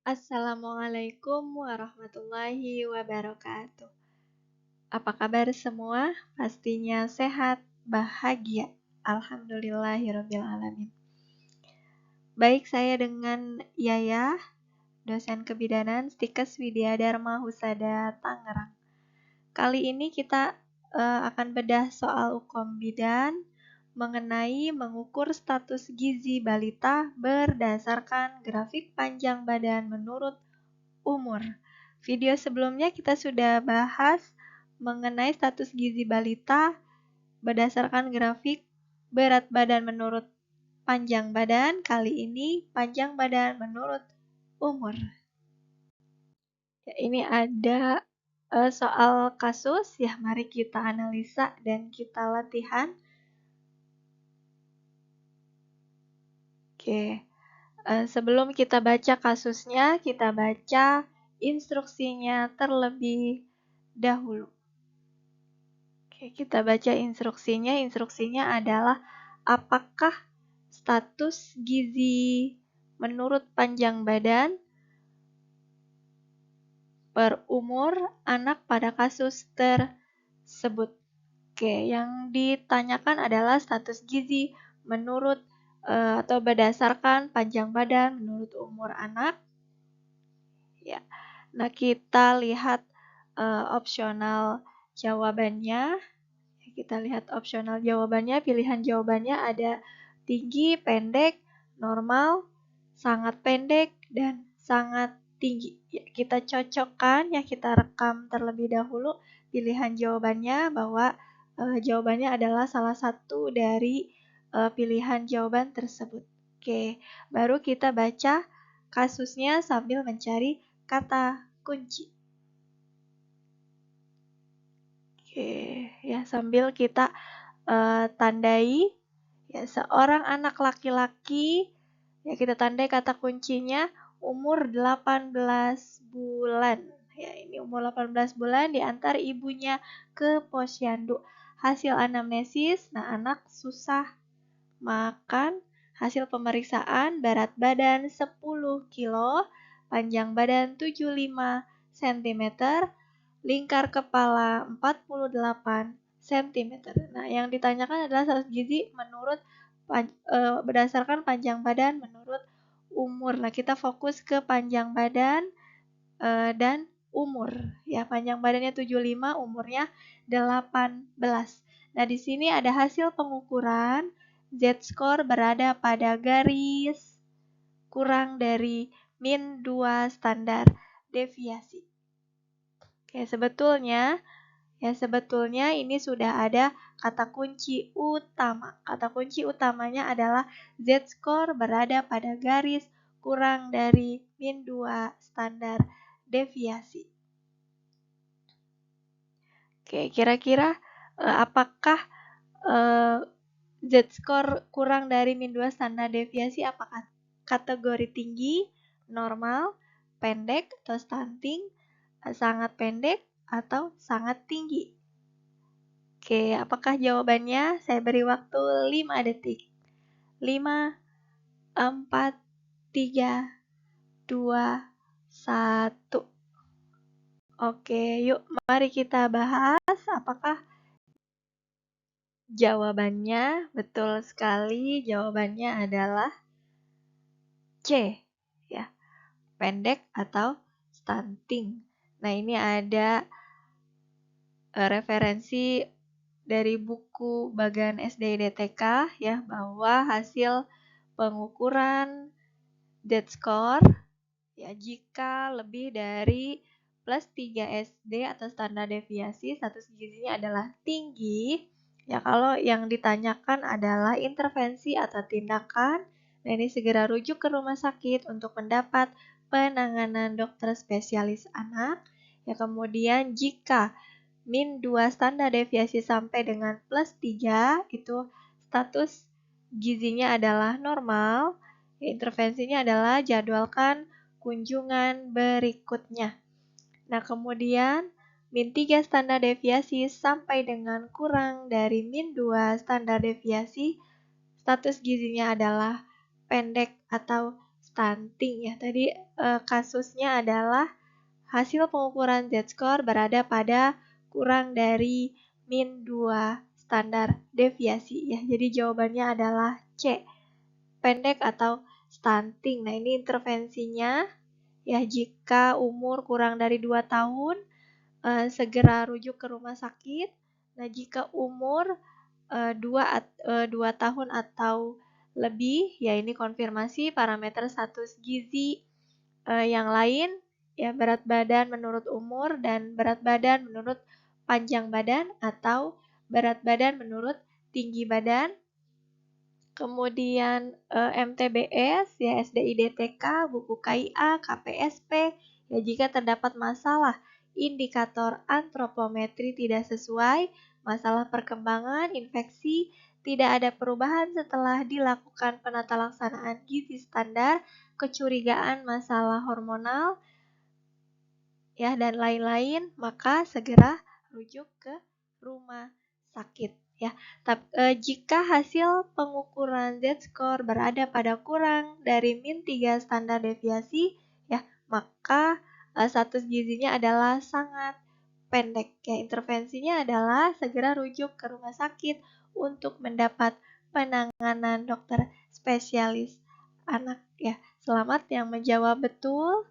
Assalamualaikum warahmatullahi wabarakatuh. Apa kabar semua? Pastinya sehat, bahagia. Alhamdulillahirrabbilalamin. Baik, saya dengan Yaya, dosen kebidanan Stikes Widya Dharma Husada, Tangerang. Kali ini kita akan bedah soal Ukom Bidan mengenai mengukur status gizi balita berdasarkan grafik panjang badan menurut umur. Video sebelumnya kita sudah bahas mengenai status gizi balita berdasarkan grafik berat badan menurut panjang badan. Kali ini panjang badan menurut umur. Ya, ini ada soal kasus ya, mari kita analisa dan kita latihan. Oke, sebelum kita baca kasusnya, kita baca instruksinya terlebih dahulu. Oke, kita baca instruksinya. Instruksinya adalah apakah status gizi menurut panjang badan per umur anak pada kasus tersebut. Oke, yang ditanyakan adalah status gizi menurut atau berdasarkan panjang badan menurut umur anak. Ya. Nah, kita lihat opsional jawabannya. Kita lihat opsional jawabannya. Pilihan jawabannya ada tinggi, pendek, normal, sangat pendek, dan sangat tinggi. Ya, kita cocokkan, ya kita rekam terlebih dahulu pilihan jawabannya bahwa jawabannya adalah salah satu dari pilihan jawaban tersebut. Oke, baru kita baca kasusnya sambil mencari kata kunci. Oke, ya sambil kita tandai ya seorang anak laki-laki, ya kita tandai kata kuncinya umur 18 bulan. Ya, ini umur 18 bulan diantar ibunya ke posyandu. Hasil anamnesis, nah anak susah makan. Hasil pemeriksaan, berat badan 10 kilo, panjang badan 75 cm, lingkar kepala 48 cm. Nah, yang ditanyakan adalah status gizi menurut berdasarkan panjang badan menurut umur. Nah, kita fokus ke panjang badan dan umur. Ya, panjang badannya 75, umurnya 18. Nah, di sini ada hasil pengukuran Z-score berada pada garis kurang dari min 2 standar deviasi. Oke, sebetulnya ini sudah ada kata kunci utama. Kata kunci utamanya adalah Z-score berada pada garis kurang dari min 2 standar deviasi. Oke, kira-kira apakah Z-score kurang dari min 2 standar deviasi apakah kategori tinggi, normal, pendek atau stunting, sangat pendek atau sangat tinggi? Oke, apakah jawabannya? Saya beri waktu 5 detik. 5, 4, 3, 2, 1. Oke, yuk mari kita bahas apakah jawabannya. Betul sekali, jawabannya adalah C, ya, pendek atau stunting. Nah, ini ada referensi dari buku Bagan SDIDTK ya, bahwa hasil pengukuran Z-score ya jika lebih dari plus 3 SD atau standar deviasi, status gizinya adalah tinggi. Ya, kalau yang ditanyakan adalah intervensi atau tindakan, nah ini segera rujuk ke rumah sakit untuk mendapat penanganan dokter spesialis anak. Ya, kemudian jika min 2 standar deviasi sampai dengan plus 3, itu status gizinya adalah normal. Ya, intervensinya adalah jadwalkan kunjungan berikutnya. Nah, kemudian min 3 standar deviasi sampai dengan kurang dari min 2 standar deviasi, status gizinya adalah pendek atau stunting ya. Tadi kasusnya adalah hasil pengukuran Z-score berada pada kurang dari min 2 standar deviasi ya. Jadi jawabannya adalah C, pendek atau stunting. Nah, ini intervensinya ya, jika umur kurang dari 2 tahun segera rujuk ke rumah sakit. Nah, jika umur 2 tahun atau lebih, ya ini konfirmasi parameter status gizi yang lain, ya berat badan menurut umur dan berat badan menurut panjang badan atau berat badan menurut tinggi badan. Kemudian MTBS, ya SDIDTK, buku KIA, KPSP, ya jika terdapat masalah indikator antropometri tidak sesuai, masalah perkembangan, infeksi, tidak ada perubahan setelah dilakukan penata laksanaan gizi standar, kecurigaan masalah hormonal, ya dan lain-lain, maka segera rujuk ke rumah sakit. Ya, jika hasil pengukuran Z-score berada pada kurang dari min 3 standar deviasi, ya maka status gizinya adalah sangat pendek. Ya, intervensinya adalah segera rujuk ke rumah sakit untuk mendapat penanganan dokter spesialis anak. Ya, selamat yang menjawab betul.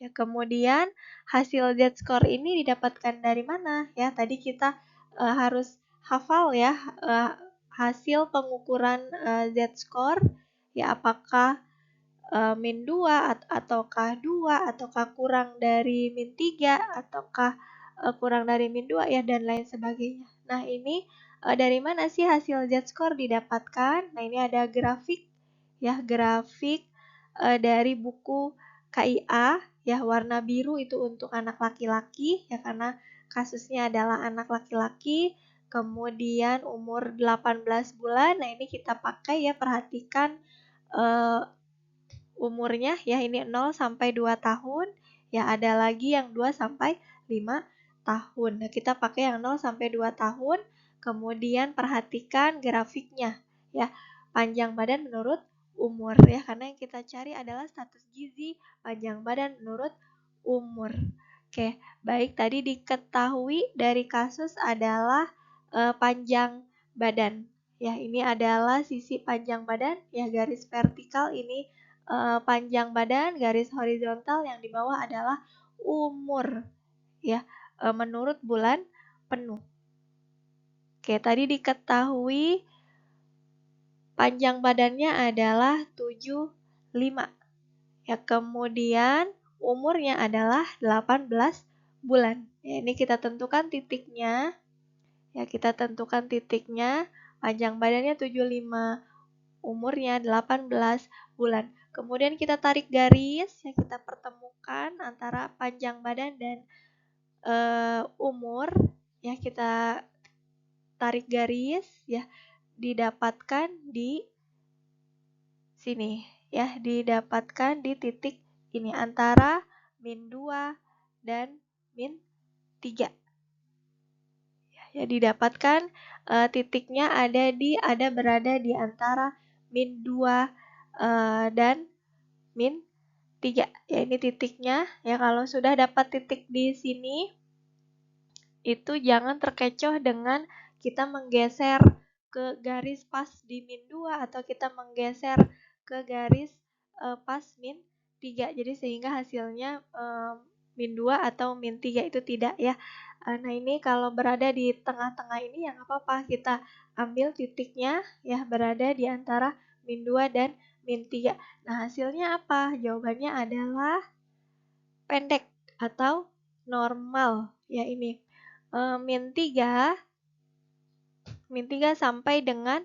Ya, kemudian hasil Z-score ini didapatkan dari mana? Ya, tadi kita harus hafal ya hasil pengukuran Z-score, ya apakah min 2 ataukah 2 ataukah kurang dari min 3 ataukah kurang dari min 2 ya dan lain sebagainya. Nah, ini dari mana sih hasil Z-score didapatkan? Nah, ini ada grafik ya, grafik dari buku KIA ya, warna biru itu untuk anak laki-laki ya karena kasusnya adalah anak laki-laki. Kemudian umur 18 bulan. Nah, ini kita pakai ya, perhatikan umurnya ya, ini 0 sampai 2 tahun. Ya, ada lagi yang 2 sampai 5 tahun. Nah, kita pakai yang 0 sampai 2 tahun. Kemudian perhatikan grafiknya ya. Panjang badan menurut umur ya, karena yang kita cari adalah status gizi panjang badan menurut umur. Oke, baik, tadi diketahui dari kasus adalah panjang badan. Ya, ini adalah sisi panjang badan ya, garis vertikal ini panjang badan, garis horizontal yang di bawah adalah umur ya, menurut bulan penuh. Oke, tadi diketahui panjang badannya adalah 75. Ya, kemudian umurnya adalah 18 bulan. Ya, ini kita tentukan titiknya. Ya, kita tentukan titiknya. Panjang badannya 75, umurnya 18 bulan. Kemudian kita tarik garis, ya kita pertemukan antara panjang badan dan umur. Ya, kita tarik garis, ya didapatkan di sini. Ya, didapatkan di titik ini antara min 2 dan min 3. Ya, didapatkan titiknya berada di antara min 2 dan min 3. Ya, ini titiknya. Ya, kalau sudah dapat titik di sini, itu jangan terkecoh dengan kita menggeser ke garis pas di min 2 atau kita menggeser ke garis pas min 3. Jadi sehingga hasilnya min 2 atau min 3 itu tidak ya. Nah, ini kalau berada di tengah-tengah ini yang apa-apa, kita ambil titiknya ya berada di antara min 2 dan min 3. Nah, hasilnya apa? Jawabannya adalah pendek atau normal ya, ini min 3 sampai dengan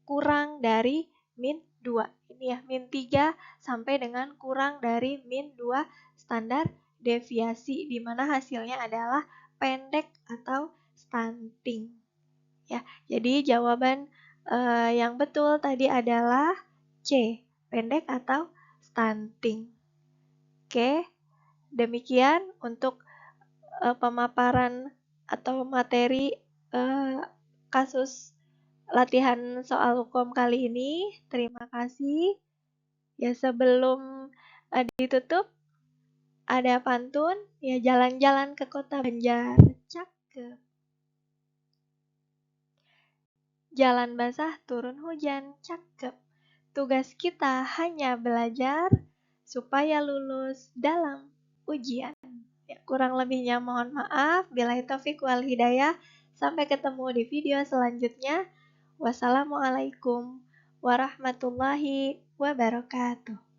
kurang dari min 2. Ini ya, min 3 sampai dengan kurang dari min 2 standar deviasi, di mana hasilnya adalah pendek atau stunting. Ya, jadi jawaban yang betul tadi adalah C, pendek atau stunting. Oke, demikian untuk pemaparan atau materi kasus latihan soal hukum kali ini. Terima kasih. Ya sebelum ditutup, ada pantun, ya jalan-jalan ke kota Banjar. Cakep. Jalan basah turun hujan. Cakep. Tugas kita hanya belajar supaya lulus dalam ujian. Ya, kurang lebihnya mohon maaf. Billahi taufiq wal hidayah. Sampai ketemu di video selanjutnya. Wassalamualaikum warahmatullahi wabarakatuh.